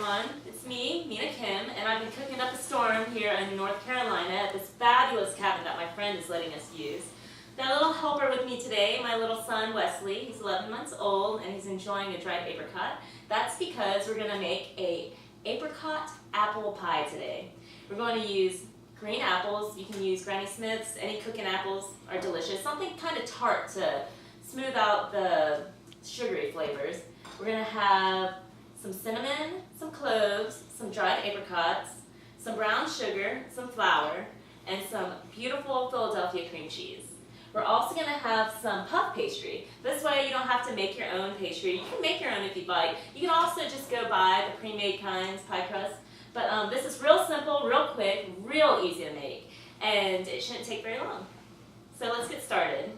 everyone. It's me, Nina Kim, and I've been cooking up a storm here in North Carolina at this fabulous cabin that my friend is letting us use. Got a little helper with me today, my little son Wesley. He's 11 months old and he's enjoying a dried apricot. That's because we're going to make a apricot apple pie today. We're going to use green apples. You can use Granny Smith's. Any cooking apples are delicious. Something kind of tart to smooth out the sugary flavors. We're going to have some cinnamon, some cloves, some dried apricots, some brown sugar, some flour, and some beautiful Philadelphia cream cheese. We're also going to have some puff pastry. This way you don't have to make your own pastry. You can make your own if you'd like. You can also just go buy the pre-made kinds, pie crust. But this is real simple, real quick, real easy to make, and it shouldn't take very long. So let's get started.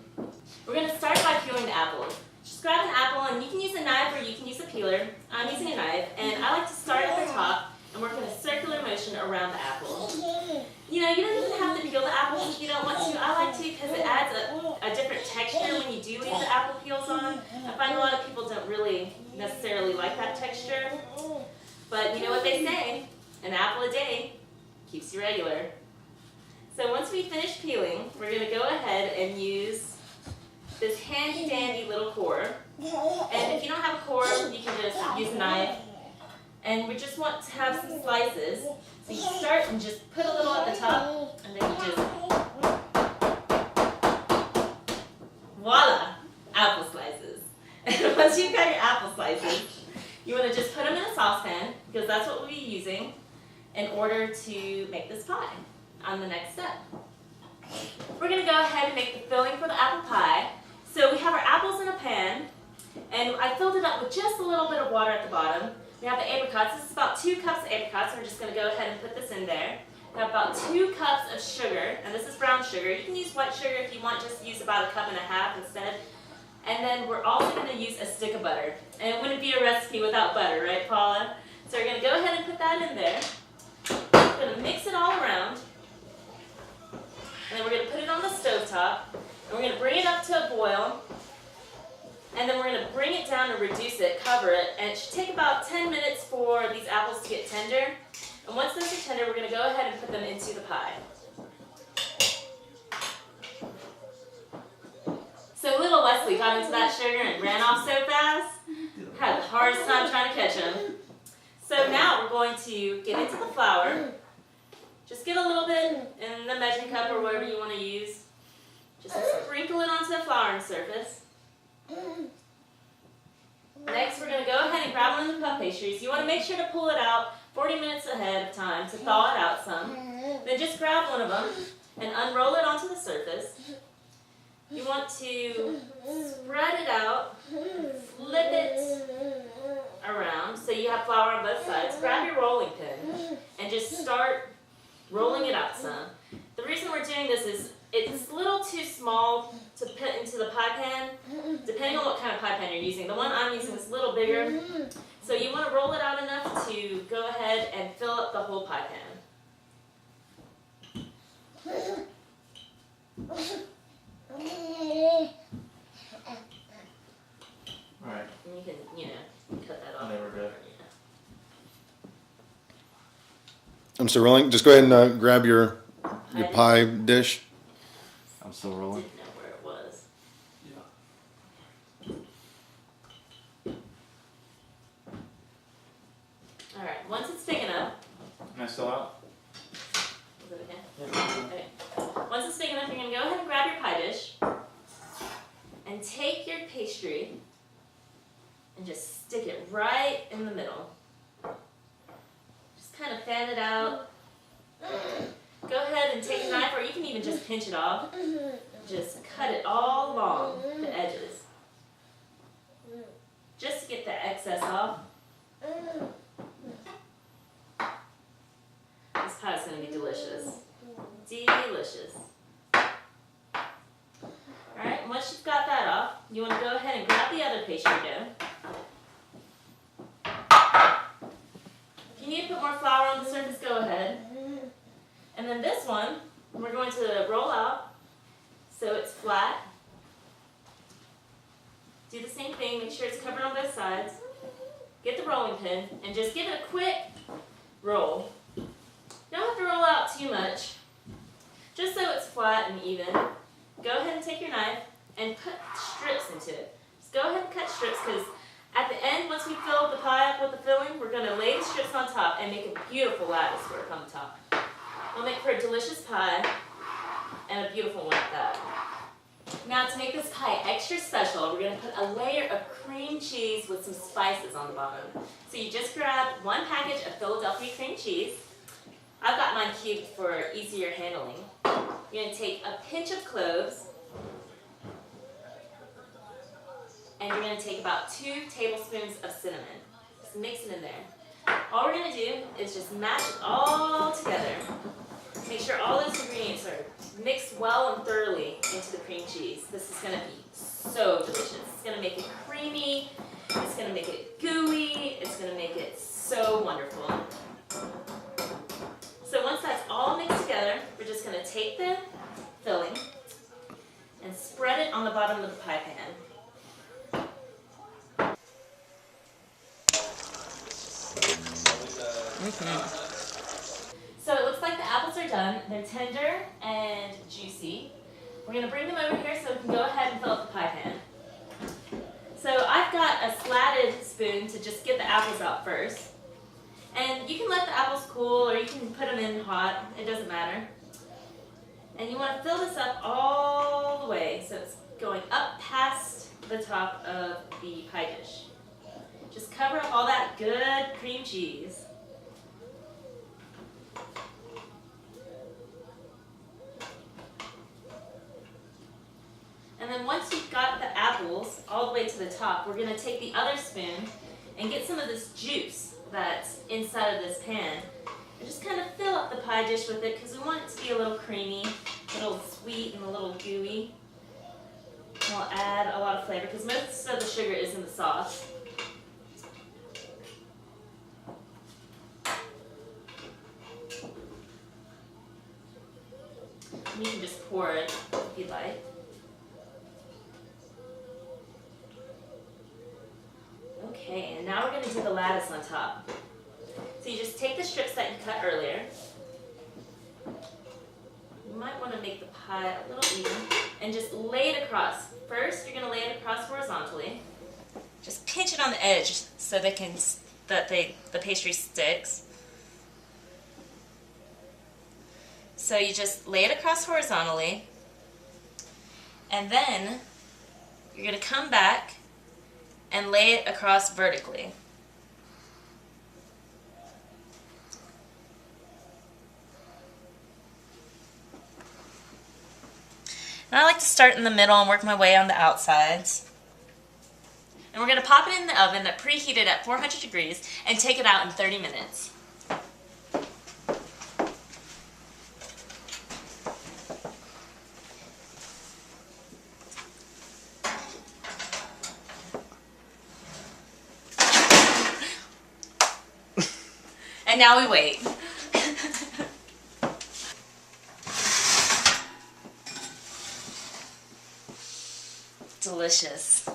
We're going to start by peeling the apples. Just grab an apple, and you can use a knife or you can use a peeler. I'm using a knife, and I like to start at the top and work in a circular motion around the apple. You know, you don't even have to peel the apples if you don't want to. I like to because it adds a different texture when you do leave the apple peels on. I find a lot of people don't really necessarily like that texture. But you know what they say, an apple a day keeps you regular. So once we finish peeling, we're going to go ahead and use this handy dandy little core. And if you don't have a core, you can just use a knife. And we just want to have some slices. So you start and just put a little at the top, and then you just, voila, apple slices. And once you've got your apple slices, you want to just put them in a saucepan, because that's what we'll be using in order to make this pie on the next step. We're going to go ahead and make the filling for the apple pie. So we have our apples in a pan, and I filled it up with just a little bit of water at the bottom. We have the apricots. This is about 2 cups of apricots, and we're just going to go ahead and put this in there. We have about 2 cups of sugar, and this is brown sugar. You can use white sugar if you want, just use about 1.5 cups instead. And then we're also going to use a stick of butter. And it wouldn't be a recipe without butter, right, Paula? So we're going to go ahead and put that in there. We're going to mix it all around. And then we're going to put it on the stovetop. And we're going to bring it up to a boil. And then we're going to bring it down and reduce it, cover it. And it should take about 10 minutes for these apples to get tender. And once those are tender, we're going to go ahead and put them into the pie. So little Wesley got into that sugar and ran off so fast. Had the hardest time trying to catch him. So now we're going to get into the flour. Just get a little bit in the measuring cup or whatever you want to use. Just sprinkle it onto the flouring surface. Next, we're going to go ahead and grab one of the puff pastries. You want to make sure to pull it out 40 minutes ahead of time to thaw it out some. Then just grab one of them and unroll it onto the surface. You want to spread it out, flip it around so you have flour on both sides. Grab your rolling pin and just start rolling it out some. The reason we're doing this is it's a little too small to put into the pie pan, depending on what kind of pie pan you're using. The one I'm using is a little bigger, so you want to roll it out enough to go ahead and fill up the whole pie pan. Alright. And you can, cut that off. Never good. I'm still rolling. Just go ahead and grab your pie dish. I'm still rolling. Didn't know where it was. Yeah. All right. Once it's big enough. Am I still out? Is it okay? Yeah. Okay. Once it's big enough, you're gonna go ahead and grab your pie dish and take your pastry and just stick it right in the middle. Just kind of fan it out. Go ahead and take a knife, or you can even just pinch it off. Just cut it all along the edges, just to get the excess off. This pie is going to be delicious. Delicious. Alright, once you've got that off, you want to go ahead and grab the other pastry dough. If you need to put more flour on the surface, go ahead. And then this one, we're going to roll out so it's flat. Do the same thing, make sure it's covered on both sides. get the rolling pin and just give it a quick roll. You don't have to roll out too much, just so it's flat and even. Go ahead and take your knife and put strips into it. Just go ahead and cut strips, because at the end, once we fill the pie up with the filling, we're going to lay the strips on top and make a beautiful lattice work on the top. It'll make for a delicious pie, and a beautiful one at that. Now, to make this pie extra special, we're going to put a layer of cream cheese with some spices on the bottom. So you just grab one package of Philadelphia cream cheese. I've got mine cubed for easier handling. You're going to take a pinch of cloves, and you're going to take about 2 tablespoons of cinnamon. Just mix it in there. All we're going to do is just mash it all together. Make sure all those ingredients are mixed well and thoroughly into the cream cheese. This is going to be so delicious. It's going to make it creamy. It's going to make it gooey. It's going to make it so wonderful. So once that's all mixed together, we're just going to take the filling and spread it on the bottom of the pie pan. So it looks like the apples are done. They're tender and juicy. We're going to bring them over here so we can go ahead and fill up the pie pan. So I've got a slatted spoon to just get the apples out first. And you can let the apples cool, or you can put them in hot. It doesn't matter. And you want to fill this up all the way so it's going up past the top of the pie dish. Just cover up all that good cream cheese. And then once you've got the apples all the way to the top, we're going to take the other spoon and get some of this juice that's inside of this pan and just kind of fill up the pie dish with it, because we want it to be a little creamy, a little sweet, and a little gooey. And we'll add a lot of flavor because most of the sugar is in the sauce. And you can just pour it if you'd like. Okay, and now we're going to do the lattice on top. So you just take the strips that you cut earlier. You might want to make the pie a little even and just lay it across. First, you're going to lay it across horizontally. Just pinch it on the edge so the pastry sticks. So you just lay it across horizontally, and then you're going to come back and lay it across vertically. And I like to start in the middle and work my way on the outsides. And we're going to pop it in the oven that preheated at 400 degrees and take it out in 30 minutes. And now we wait. Delicious.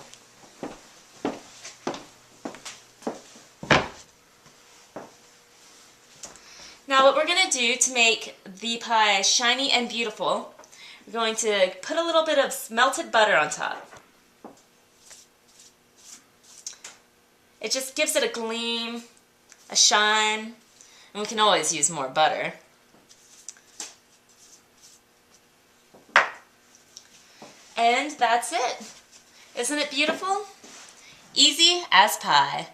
Now what we're going to do to make the pie shiny and beautiful, we're going to put a little bit of melted butter on top. It just gives it a gleam, a shine, and we can always use more butter. And that's it. Isn't it beautiful? Easy as pie.